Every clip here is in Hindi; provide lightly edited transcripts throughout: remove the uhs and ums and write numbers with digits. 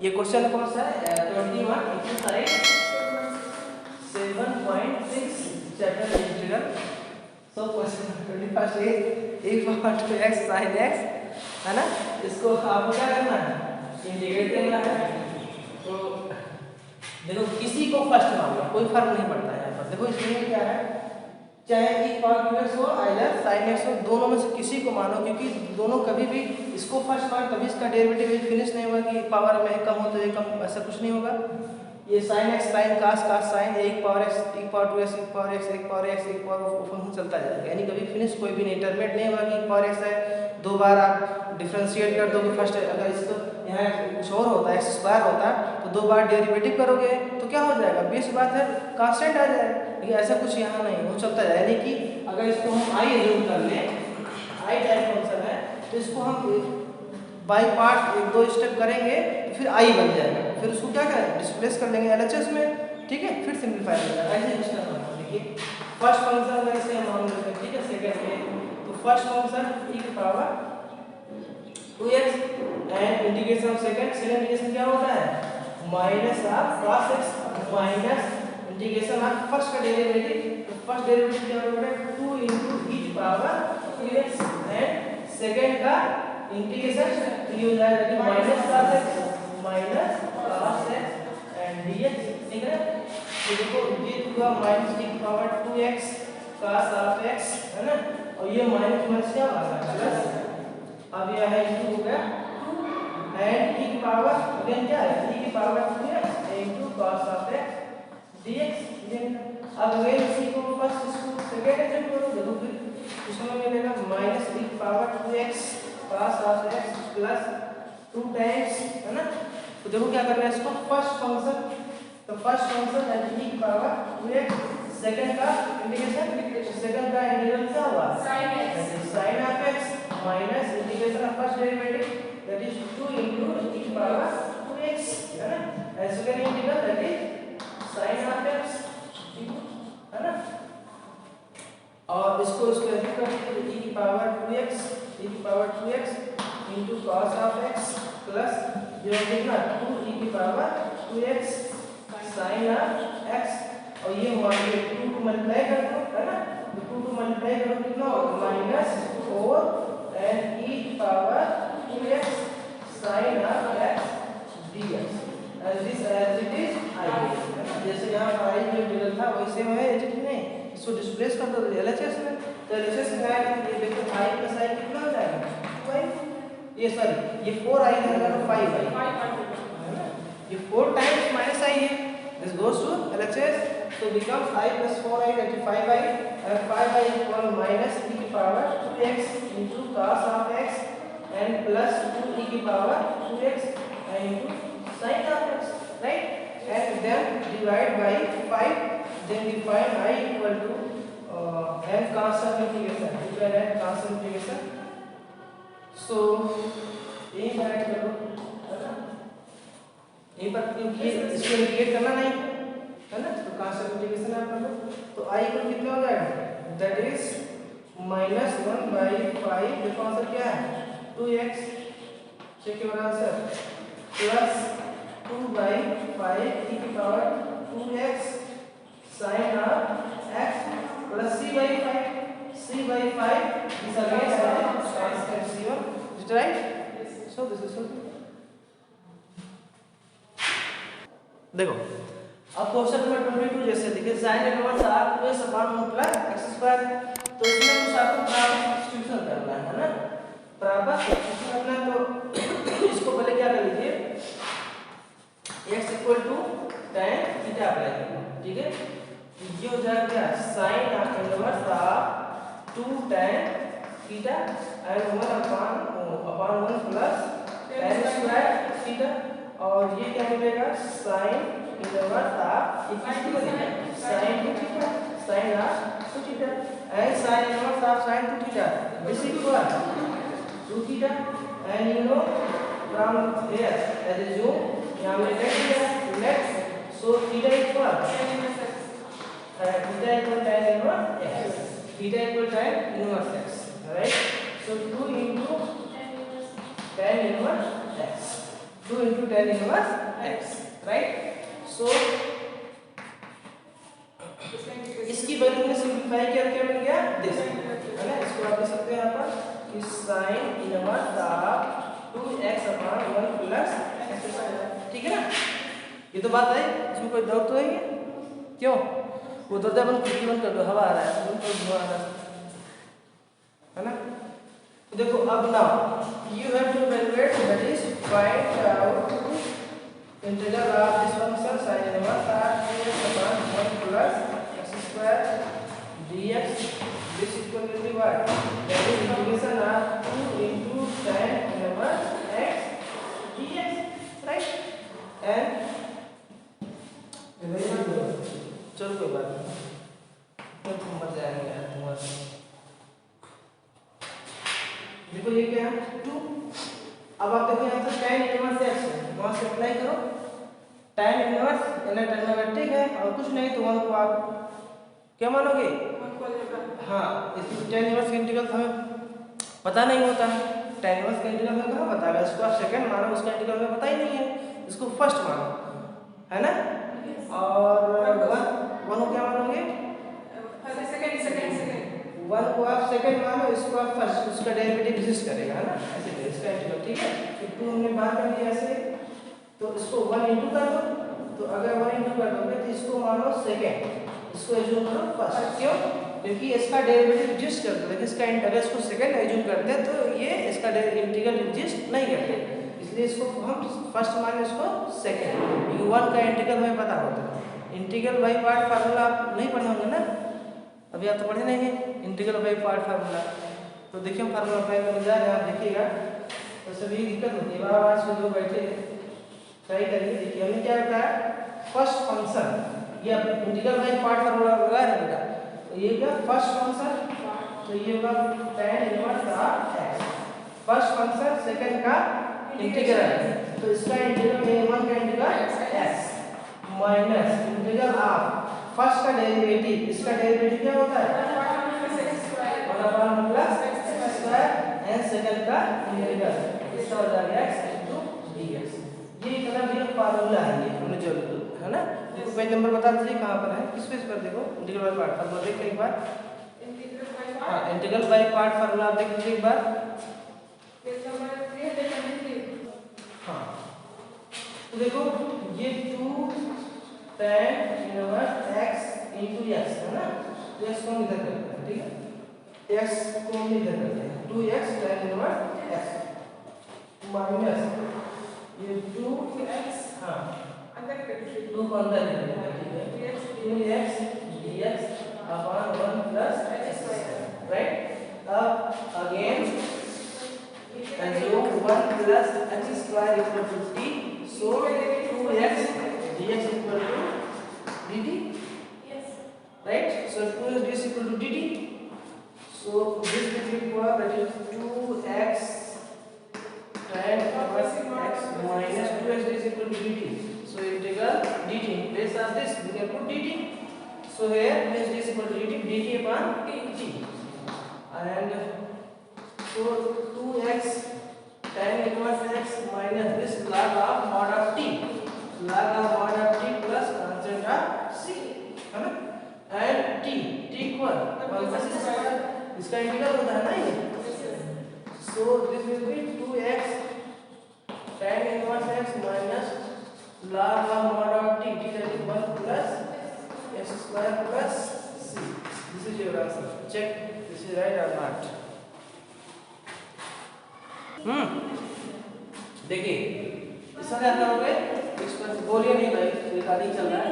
ये क्वेश्चन कौन सा है? 21 exercise 7.6 chapter integral. So question 21 is e power 2x sin x, है ना। इसको आपको क्या करना है? इंटीग्रेट करना है। तो देखो किसी को फर्स्ट मान लो, कोई फर्क नहीं पड़ता है यहाँ पर। देखो इसमें क्या है, चाहे e पावर 2x हो या sin x हो, दोनों में से किसी को मानो, क्योंकि दोनों कभी भी इसको फर्स्ट मान तभी इसका डेरिवेटिव फिनिश नहीं होगा कि पावर में कम हो तो ये कम, ऐसा कुछ नहीं होगा। ये sin x sin cos cos sin एक पावर x एक पावर 2x एक पावर x एक पावर x एक पावर फंक्शन चलता जाएगा, यानी कभी फिनिश कोई भी नहीं, टर्मिनेट नहीं होगा कि पावर x है दो बार आप डिफरेंशिएट कर दोगे। फर्स्ट अगर इसको यहाँ कुछ और होता है x² होता तो दो बार डेरिवेटिव करोगे तो क्या हो जाएगा, 20 बात है कांस्टेंट आ जाएगा। लेकिन ऐसा कुछ यहाँ नहीं, वो चलता जाए। यानी कि अगर इसको हम i एज्यूम कर लें, i टाइप फंक्शन है, तो इसको हम बाई पार्ट एक दो स्टेप करेंगे तो फिर i बन जाएगा। फिर उसको क्या करें, डिस्प्लेस कर लेंगे LHS में, ठीक है, फिर सिंपलीफाई हो जाएगा। ऐसे कुछ करना है। देखिए फर्स्ट फंक्शन अगर इसे हम मान लेते हैं, ठीक है, सेकंड में, तो फर्स्ट फंक्शन e की power 2x and integration of second integration क्या होता है, minus of cos x minus integration of first का डेरिवेटिव। तो फर्स्ट डेरिवेटिव क्या होगा, 2 into e की पावर 2x एंड सेकंड का इंटीग्रेशन तो ये हो जाएगा कि minus cos x minus cos x and dx, ठीक है। तो देखो ये हुआ माइनस e की power 2x cos of x, है ना, और ये माइनस माइनस क्या होगा प्लस। अब यह है इनटू हो गया 2 एंड e की पावर अगेन क्या है, e की power 2x into cos of x dx। अब अगेन इसी को फर्स्ट इसको सेकंड एग्जांपल करो, देखो फिर इसमें मिलेगा माइनस e की power 2x cos of x plus 2 times, है ना। तो देखो क्या करना है इसको, फर्स्ट फंक्शन, तो फर्स्ट फंक्शन है e की पावर 2x, सेकंड का इंटीग्रेशन, सेकंड का इंटीग्रल क्या हुआ sin of x minus integration of first derivative that is 2 into e की पावर 2x, है ना, and second integral that is sin of x, है ना। और इसको ऐसे कर दीजिए, e की power 2x into cos of x plus जो कितना 2 e की power 2x sin of x, और ये मान लो 2 को मल्टीप्लाई कर दो, है ना, तो 2 को मल्टीप्लाई करो कितना होगा -4 and e की power 2x sin of x dx as this as it is I। जैसे यहाँ पर i जो इंटीग्रल था वैसे में है, एच नहीं, इसको डिस्प्लेस कर दो LHS में, तो LHS में आएगा ये देखो i प्लस i कितना हो जाएगा 2i, ये सॉरी ये 4i रहेगा तो 5i, है ना, ये 4 टाइम्स माइनस i है, this goes to LHS, so becomes i plus 4i that is 5i, and 5i equal minus e की power 2x into cos of x and plus 2 e की power 2x and into sin of x, right, and then divide by 5, then we find I equal to n constant integration, equal n constant integration। so यही फाइंड करो, है ना, यहीं पर क्योंकि इसको इंटीग्रेट करना नहीं है ना, तो कांस्टेंट इंटीग्रेशन आप कर लो, तो i इक्वल कितना हो जाएगा, दैट इज -1/5, देखो आंसर क्या है 2x, check your answer, plus 2/5 e की power 2x sin of x plus c/5 is again constant c1, is it right? so this is देखो अब क्वेश्चन नंबर 22 जैसे देखिए sin inverse r plus upon 1 plus x², तो इसमें कुछ आपको प्रॉपर सब्स्टिट्यूशन करना है ना, प्रॉपर सब्स्टिट्यूशन करना है। तो इसको पहले क्या कर लीजिए, x equal to tan theta apply करो, ठीक है, ये हो जाएगा sin inverse of 2 tan theta and 1 upon 1 plus tan² theta, और ये क्या मिलेगा sin inverse of sin 2 theta sin of 2 theta and sin inverse of sin 2 theta this equal 2 theta, and you know from here as assume यहाँ में let so theta equal tan inverse x, theta equal tan inverse x, right. So 2 into tan inverse x, 2 into tan inverse x, right? So इसकी वैल्यू में सिंपलीफाई किया क्या बन गया दिस, है ना? इसको आप लिख सकते हैं यहाँ पर कि sin inverse of 2x upon 1 plus x, ठीक है ना? ये तो बात है, इसमें कोई डाउट तो नहीं है? क्यों? वो दरवाजा बंद खिड़की बंद कर दो, हवा आ रहा है, बंद कर धुआं आ रहा है ना? तो देखो अब now you have to evaluate, that is find out integral of this function sin inverse of 2x upon 1 plus x square dx, this equal to what? That is integration of 2 into tan inverse x dx, right? And चलो कोई बात नहीं, तुम मत जाएंगे यार तुम्हारे। देखो ये क्या है 2, अब आप देखो यहाँ पर tan इनवर्स x है, वहाँ से अप्लाई करो tan इनवर्स, यानी ट्रिग्नोमेट्रिक है और कुछ नहीं तो 1 को आप क्या मानोगे? हाँ, इसकी tan इनवर्स का इंटीग्रल हमें पता नहीं होता है, tan इनवर्स का इंटीग्रल हमें कहाँ पता है? इसको आप सेकंड मानो, उसका इंटीग्रल हमें पता ही नहीं है, इसको फर्स्ट मानो, है ना? और 1 को क्या मानोगे? सेकंड 1 को आप सेकंड मानो, इसको आप फर्स्ट, उसका डेरिवेटिव एग्जिस्ट करेगा, है ना? ऐसे इसका इंटीग्रल, ठीक है? तो 2 हमने बात कर लिया ऐसे, तो इसको 1 इंटू कर दो, तो अगर 1 इंटू कर दोगे तो इसको मानो सेकंड, इसको एज्यूम करो फर्स्ट, क्यों? क्योंकि इसका डेरिवेटिव एग्जिस्ट करता है, लेकिन इसका अगर इसको सेकंड एज्यूम करते हैं तो ये इसका इंटीग्रल एग्जिस्ट नहीं करते, इसलिए इसको हम फर्स्ट मान इसको सेकंड, क्योंकि 1 का इंटीग्रल हमें पता होता है। इंटीग्रल बाय पार्ट फार्मूला आप नहीं पढ़े होंगे ना, अभी आप तो पढ़े नहीं हैं इंटीग्रल बाय पार्ट फार्मूला, तो देखिए हम फार्मूला अप्लाई करने जा रहे हैं, आप देखिएगा तो सभी दिक्कत होती है, आज से जो बैठे ट्राई करिए, देखिए हमने क्या बताया, फर्स्ट फंक्शन, ये इंटीग्रल बाय पार्ट फार्मूला लगा है बेटा, तो ये क्या फर्स्ट फंक्शन, तो ये होगा tan inverse of x, first function second का इंटीग्रल, तो इसका इंटीग्रल a1 का integral x minus integral of first का डेरिवेटिव, इसका डेरिवेटिव क्या होता है 1 plus x square and second का इंटीग्रल, इसका हो जाएगा x into dx, ये इतना भी फार्मूला है, ये हमने जो है ना, देखो पेज नंबर बता दीजिए कहाँ पर है, किस पेज पर देखो, इंटीग्रल बाय पार्ट फार्मूला देखिए एक बार, हाँ इंटीग्रल बाय पार्ट फार्मूला आप देख लीजिए एक बार, पेज नंबर 373, हाँ तो देखो ये 2 tan inverse x into x है ना, तो x को हम इधर करते हैं, ठीक है, x को हम इधर करते हैं, 2x tan inverse x minus ये 2x, हाँ अंदर करते 2 को अंदर ले लेंगे, ठीक है, 2x dx upon 1 plus x square, right? अब again assume 1 plus x square equal to t, so 2x dx equal to dt, yes, right? So 2x dx equal to dt, so this will be equal, that is 2x tan inverse x minus 2x dx equal to dt, so integral dt in place of this we can put dt, so here 2x dx equal to dt upon t, and so 2x tan inverse x minus this log of mod of t, log of mod of t plus constant of c, है ना, and t equal 1 plus square, इसका इंटीग्रल होता है ना ये, so this will be 2x tan inverse x minus log of mod of t, that is 1 plus x square plus c, this is your answer, check this is right or not। देखिए इसमें क्या करोगे, एक्सप्रेस बोलिए नहीं भाई, रिकॉर्डिंग चल रहा है,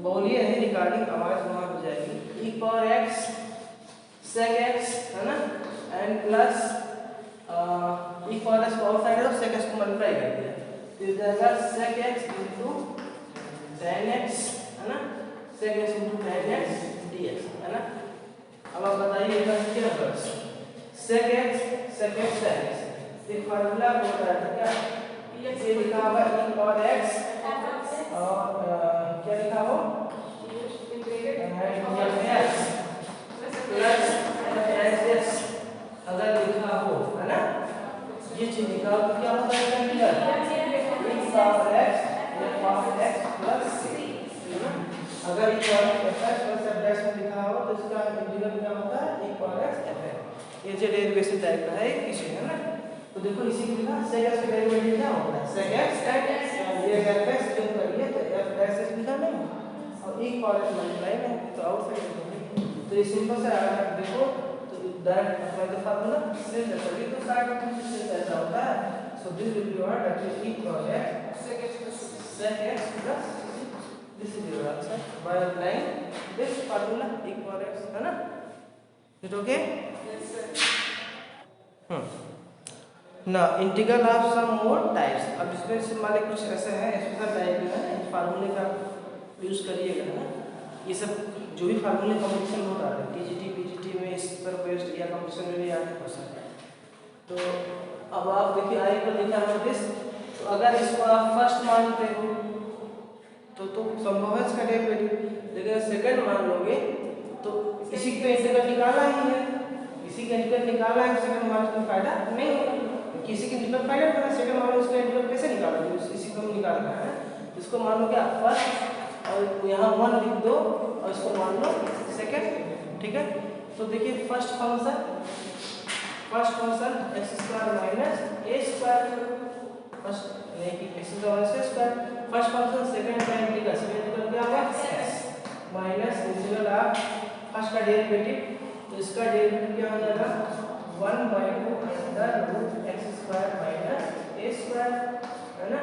बोलिए नहीं, रिकॉर्डिंग आवाज वहां हो जाएगी, e power x sec x है ना, and plus e power x power side है, sec x को मल्टीप्लाई कर दिया, तो इधर का sec x into tan x है ना, sec x into tan x dx है ना। अब आप बताइए इसका क्या होगा, sec x sec x tan x, एक फार्मूला होता है क्या, ये लिखा हुआ e पावर x और क्या लिखा हो प्लस x अगर लिखा हो, है ना, ये चीज लिखा हो तो क्या होता है अगर equal F x plus F dash में लिखा हो तो इसका इंटीग्रल क्या होता है इक्वल एक्स एफ एक्स। ये जो डेरिवेशन टाइप का है इसी है ना। तो देखो इसी के लिखा sec x का डेरिवेटिव क्या होता है sec x ये एफ एक्स जो करिए तो एफ डैश x लिखा नहीं और इक्वल एक्स मल्टीप्लाई में तो आउटसाइड होगी। तो ये सिंपल से अगर देखो तो direct apply the formula since तभी तो साइड में सिंस ऐसा होता है। So this will be what that is equal x sec x plus this is your answer by applying this formula equal x है ना। is it okay? Yes sir। ना integral of some more types. अब इसमें से हमारे कुछ ऐसे हैं स्पेशल टाइप में है इस फार्मूले का यूज करिएगा ना। ये सब जो भी फार्मूले कंपटीशन हो रहा है टीजीटी पीजीटी में इस पर बेस्ड या कंपटीशन में भी आते क्वेश्चन है। तो अब आप देखिए आई पर लिखा है दिस। तो अगर इसको आप फर्स्ट मानते हो तो संभव है इसका डेरिवेटिव। लेकिन सेकंड मान लोगे तो इसी पे इंटीग्रल निकाला ही है इसी का इंटीग्रल निकाला है सेकंड मान का फायदा नहीं होगा। किसी के इंटीग्रल फायदा होगा सेकंड मान उसका इंटीग्रल कैसे निकालोगे इसी को निकालना है। इसको मान लो क्या फर्स्ट और यहाँ 1 लिख दो और इसको मान लो सेकंड ठीक है। तो देखिए first function x square minus a square first नहीं कि x square first function second का इंटीग्रल क्या होगा x minus integral of first का डेरिवेटिव। तो इसका डेरिवेटिव क्या हो जाएगा 1/2 under root x square minus a square है ना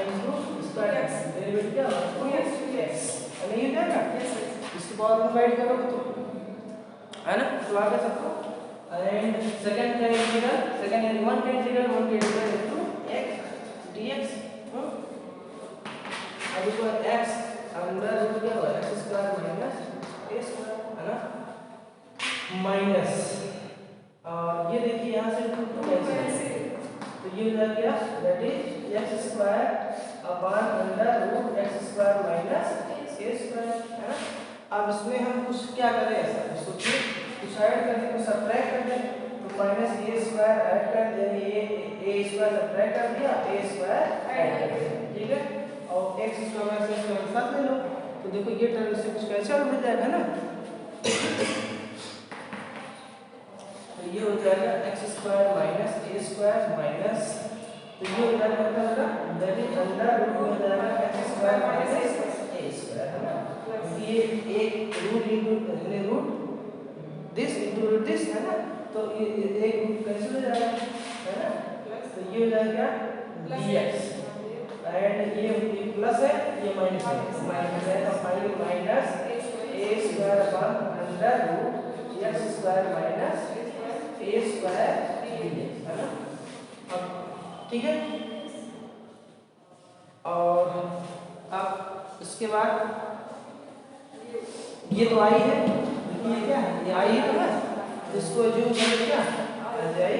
इनटू इसका डेरिवेटिव क्या होगा 2x है नहीं हो जाएगा। इसके पावर में डिवाइड करोगे तो है ना तो आगे सबको एंड सेकंड का इंटीग्रल सेकंड यानी 1 का इंटीग्रल इनटू x dx। अब इसको x अंडर रूट क्या होगा x square minus a square है ना माइनस और ये देखिए यहाँ से 2 कैंसिल तो ये हो जाएगा that is x square upon under root x square minus a square है ना। अब इसमें हम कुछ क्या करें ऐसा इसको कुछ ऐड कर दें कुछ सब्ट्रैक्ट कर दें तो माइनस a स्क्वायर ऐड कर दें ये a स्क्वायर सब्ट्रैक्ट कर दिया a स्क्वायर ऐड कर दिया ठीक है और x square minus a square साथ ले लो। तो देखो ये टर्म से कुछ कैंसिल हो जाएगा ना। तो ये हो जाएगा x square minus a square minus तो ये हो जाएगा मतलब दैट इज अंडर रूट हो जाएगा x square minus a square है ना। ये एक root into root this into root this है ना। तो ये एक रूट कैंसिल हो जाएगा है ना। तो ये हो जाएगा dx एंड ये प्लस है ये माइनस है माइनस है तो finally minus a square upon under root x square minus a square dx है ना। अब ठीक है और अब इसके बाद ये तो आई है ये क्या है ये आई है ना इसको जो करें क्या आ जाए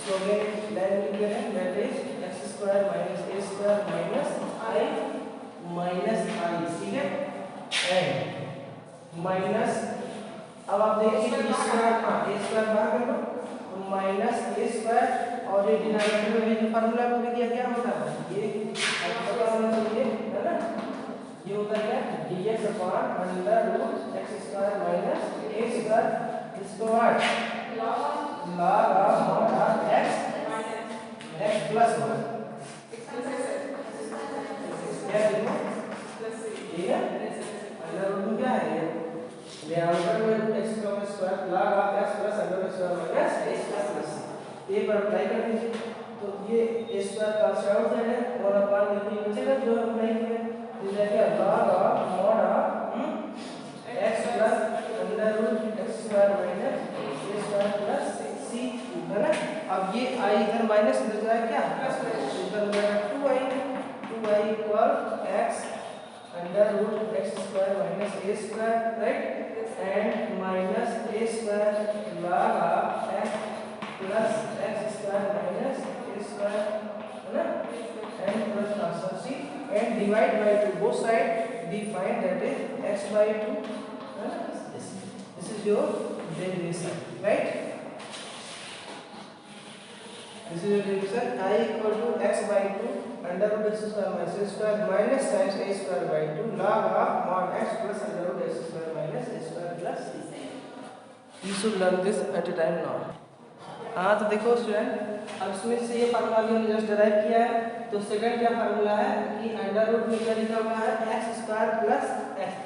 सो अगेन लाइन लिख रहे हैं that is x square minus a square minus i ठीक है एंड माइनस अब आप देखिए a स्क्वायर बाहर कर दो तो माइनस a स्क्वायर और ये डिनोमिनेटर में जो फार्मूला अप्लाई किया क्या होता है ये पता होना चाहिए है ना। ये होता है dx upon under root x square minus a square इसको what log of mod of x plus 1 क्या देखो ठीक है अंडर रूट क्या है ये under root x square log of x plus under root square minus a square plus a पर अप्लाई कर दीजिए तो ये a स्क्वायर का आउट है और अपन देखिए बचेगा जो हम नहीं किए तो जाएगा log of mod of x plus under root x square minus a square plus c है ना। अब ये i इधर माइनस इधर जाएगा क्या प्लस इधर हो जाएगा 2i equal x under root x square minus a square right and minus a square log of x plus x square minus a square है ना and plus answer c and divide by 2 both side we find that is x by 2 this is your derivation right this is your derivation I equal to x by 2 under under root x square minus a square minus sine a square by 2 log of mod x plus under root x square minus a square plus c. You should learn this at a time now. हाँ तो देखो स्टूडेंट, अब इसमें से ये फार्मूला भी हमने जस्ट डिराइव किया है। तो सेकंड क्या फार्मूला है कि अंडर रूट में क्या लिखा हुआ है x square plus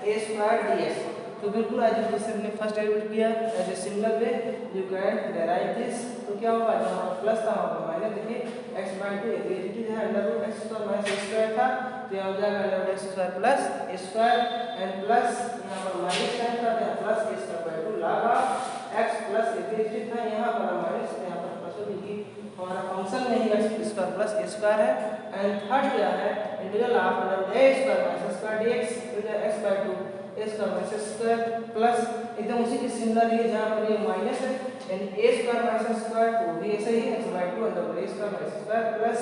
a square dx. तो बिल्कुल आज जैसे हमने फर्स्ट डेरिवेटिव किया as a single way you can derive this. तो क्या होगा, जहाँ प्लस था वहाँ पर माइनस, देखिए एक्स बाई 2 इक्वलिटी जो है under root x square minus a square था, तो यहाँ हो जाएगा under root x square plus a square and plus यहाँ पर माइनस साइन था तो plus a square by 2 log of x plus equality था यहाँ पर माइनस, यहाँ पर प्लस होगी कि हमारा फंक्शन नहीं x square plus a square है। एंड थर्ड क्या है integral of under root a square minus square dx x by 2 a square minus square plus एकदम उसी के सिमिलर है जहाँ पर ये माइनस है यानी ए स्क्वायर माइनस स्क्वायर वो भी ऐसे ही x by 2 under root a square minus square plus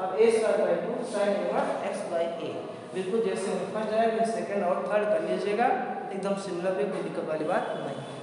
अब a square by 2 sine inverse x by a. बिल्कुल जैसे फर्स्ट जाएगा सेकंड और थर्ड कर लीजिएगा, एकदम सिमिलर है, कोई दिक्कत वाली बात नहीं।